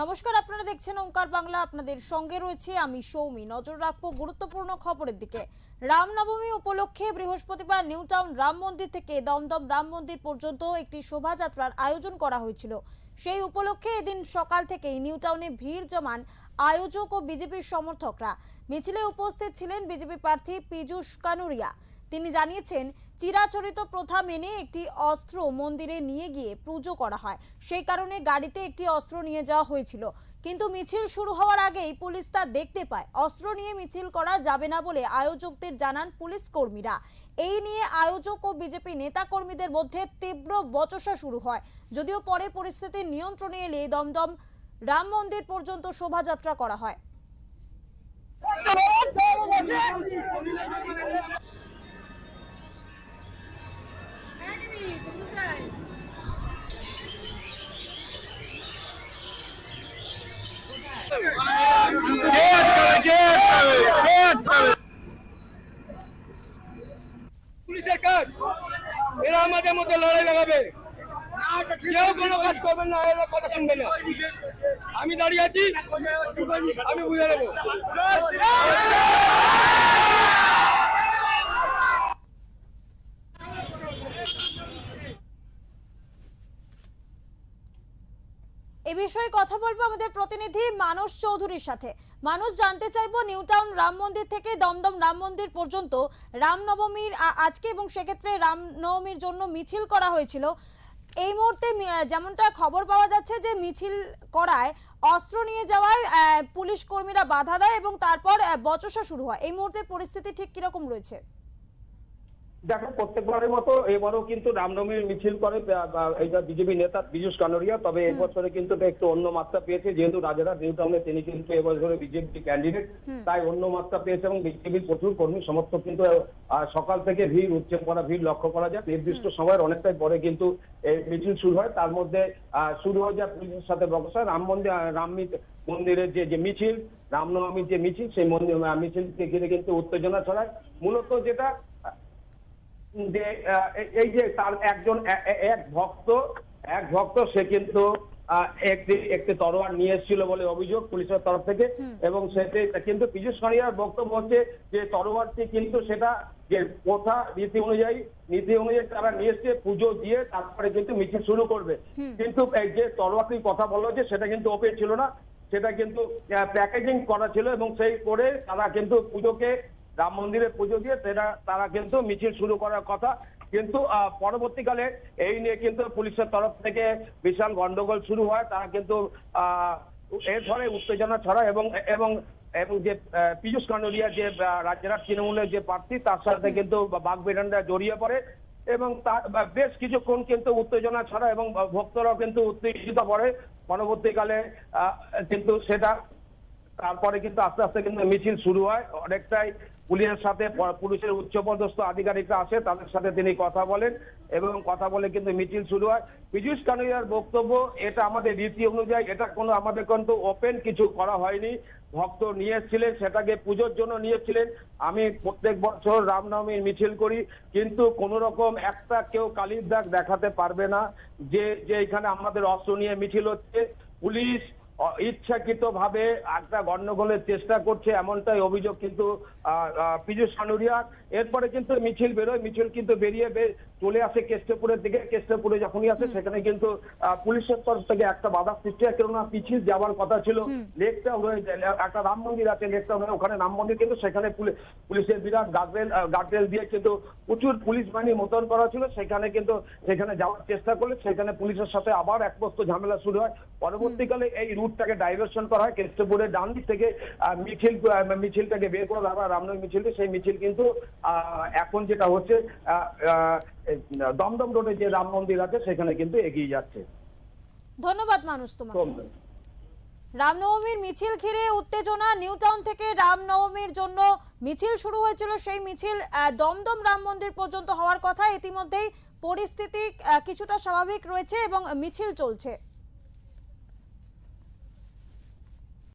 নমস্কার, আপনারা দেখছেন ওঙ্কার বাংলা। আপনাদের সঙ্গে রয়েছে আমি সৌমি। নজর রাখবো গুরুত্বপূর্ণ খবরের দিকে। রামনবমী উপলক্ষে বৃহস্পতিবার নিউ টাউন রাম মন্দির থেকে দমদম রাম মন্দির পর্যন্ত একটি শোভাযাত্রার আয়োজন করা হয়েছিল। সেই উপলক্ষে এদিন সকাল থেকেই নিউ টাউনে ভিড় জমান আয়োজক ও বিজেপির সমর্থকরা। মিছিলে উপস্থিত ছিলেন বিজেপি প্রার্থী পীযূষ কানুরিয়া। তিনি জানিয়েছেন, চিরাচরিত প্রথা মেনে একটি অস্ত্র মন্দিরে নিয়ে গিয়ে পুজো করা হয়, সেই কারণে গাড়িতে একটি অস্ত্র নিয়ে যাওয়া হয়েছিল। কিন্তু মিছিল শুরু হওয়ার আগেই পুলিশ তা দেখতে পায়। অস্ত্র নিয়ে মিছিল করা যাবে না বলে আয়োজকদের জানান পুলিশ কর্মীরা। এই নিয়ে আয়োজক ও বিজেপি নেতা কর্মীদের মধ্যে তীব্র বচসা শুরু হয়। যদিও পরে পরিস্থিতি নিয়ন্ত্রণে এলে দমদম রাম মন্দির পর্যন্ত শোভাযাত্রা করা হয়। পুলিশের কাজ, এরা আমাদের মধ্যে লড়াই লাগাবে, কেউ কোনো কাজ করবেন না, এরা কথা শুনবেন না। আমি দাঁড়িয়ে আছি, আমি বুঝে নেবো। এ বিষয়ে কথা বলবো আমাদের প্রতিনিধি মানস চৌধুরীর সাথে। মানুষ, জানতে চাইবো নিউ টাউন রাম মন্দির থেকে দমদম রাম মন্দির পর্যন্ত রামনবমীর আজকে এবং সেক্ষেত্রে রামনবমীর জন্য মিছিল করা হয়েছিল। এই মুহূর্তে যেমনটা খবর পাওয়া যাচ্ছে যে মিছিল করায় অস্ত্র নিয়ে যাওয়ায় পুলিশ কর্মীরা বাধা দেয় এবং তারপর বচসা শুরু হয়। এই মুহূর্তে পরিস্থিতি ঠিক কিরকম রয়েছে? দেখো, প্রত্যেকবারের মতো এবারও কিন্তু রামনবমীর মিছিল করে এইটা বিজেপি নেতা পীযূষ কানুরিয়া। তবে এবছরে কিন্তু একটু অন্য মাত্রা পেয়েছে, যেহেতু রাজারা নিউ টাউনে তিনি কিন্তু এবছরে বিজেপি ক্যান্ডিডেট, তাই অন্য মাত্রা পেয়েছে এবং বিজেপির প্রচুর কর্মী সমর্থক কিন্তু সকাল থেকে ভিড় উঠছে পড়া ভিড় লক্ষ্য করা যায়। নির্দিষ্ট সময়ের অনেকটাই পরে কিন্তু এই মিছিল শুরু হয়। তার মধ্যে শুরু হয়ে যায় পুলিশের সাথে বচসা। রাম মন্দিরের যে মিছিল, রামনবমীর যে মিছিল, সেই মিছিলকে ঘিরে কিন্তু উত্তেজনা ছড়ায়। মূলত যেটা যে এই যে তার এক ভক্ত সে কিন্তু একটি তরোয়ার নিয়ে এসেছিল বলে অভিযোগ পুলিশের তরফ থেকে, এবং সেটি কিন্তু পীযূষ কানুরিয়ার বক্তব্য হচ্ছে যে তরোয়ারটি কিন্তু সেটা যে প্রথা নীতি অনুযায়ী তারা নিয়ে এসছে, পুজো দিয়ে তারপরে কিন্তু মিছিল শুরু করবে। কিন্তু এই যে তরোয়ারটির কথা বলা হচ্ছে সেটা কিন্তু ওপেন ছিল না, সেটা কিন্তু প্যাকেজিং করা ছিল, এবং সেই করে তারা কিন্তু রাম মন্দিরে পুজো দিয়ে তারা কিন্তু মিছিল শুরু করার কথা। কিন্তু পরবর্তীকালে এই নিয়ে কিন্তু পুলিশের তরফ থেকে বিশাল গন্ডগোল শুরু হয়। তারা কিন্তু এর ফলে উত্তেজনা ছড়ায় এবং যে পীযূষ কানুরিয়া যে রাজ্যের তৃণমূলের যে প্রার্থী, তার সাথে কিন্তু বাগবিতণ্ডা জড়িয়ে পড়ে এবং তার বেশ কিছুক্ষণ কিন্তু উত্তেজনা ছড়ায় এবং ভক্তরাও কিন্তু উত্তেজিত পড়ে। পরবর্তীকালে কিন্তু সেটা তারপরে কিন্তু আস্তে আস্তে কিন্তু মিছিল শুরু হয়। অনেকটাই পুলিশের উচ্চপদস্থ আধিকারিকরা আসে, তাদের সাথে তিনি কথা বলেন এবং কথা বলে কিন্তু মিছিল শুরু হয়। পীযূষ কানুরিয়ার বক্তব্য, এটা আমাদের রীতি অনুযায়ী, এটা কোনো আমাদের কিন্তু ওপেন কিছু করা হয়নি। ভক্ত নিয়েছিলেন, সেটাকে পুজোর জন্য নিয়েছিলেন। আমি প্রত্যেক বছর রামনবমীর মিছিল করি, কিন্তু কোন রকম একটা কেউ কালির দাগ দেখাতে পারবে না যে এখানে আমাদের অস্ত্র নিয়ে মিছিল হচ্ছে। পুলিশ ইচ্ছাকৃত ভাবে একটা গন্ডগোলের চেষ্টা করছে, এমনটাই অভিযোগ কিন্তু পীযূষ কানুরিয়া। এরপরে কিন্তু মিছিল বেরোয়, মিছিল কিন্তু বেরিয়ে চলে আসে কেষ্টপুরের দিকে। কেষ্টপুরে যখনই আসে সেখানে কিন্তু পুলিশের তরফ থেকে একটা বাধা সৃষ্টি হয়, কেননা মিছিল যাওয়ার কথা ছিল লেক টাউন হয়ে, একটা রাম মন্দির আছে লেক টাউন হয়ে, ওখানে রাম মন্দির, কিন্তু সেখানে পুলিশের বিরাট গার্ডরেল দিয়ে কিন্তু প্রচুর পুলিশ বাহিনী মোতায়েন করা ছিল। সেখানে যাওয়ার চেষ্টা করলে সেখানে পুলিশের সাথে আবার একপ্রস্ত ঝামেলা শুরু হয়। পরবর্তীকালে এই রুটটাকে ডাইভার্সন করা হয়, কেষ্টপুরের ডান দিক থেকে মিছিলটাকে বের করে দেওয়া হয়, রামনবমী মিছিলটি। সেই মিছিল কিন্তু এখন যেটা হচ্ছে দমদম রোডে যে রাম মন্দির আছে সেখানে কিন্তু এগিয়ে যাচ্ছে। ধন্যবাদ মানুষ তোমাকে। রামনবমীর মিছিল ঘিরে উত্তেজনা। নিউ টাউন থেকে রামনবমীর জন্য মিছিল শুরু হয়েছিল, সেই মিছিল দমদম রাম মন্দির পর্যন্ত হওয়ার কথা। ইতিমধ্যেই পরিস্থিতি কিছুটা স্বাভাবিক রয়েছে এবং মিছিল চলছে।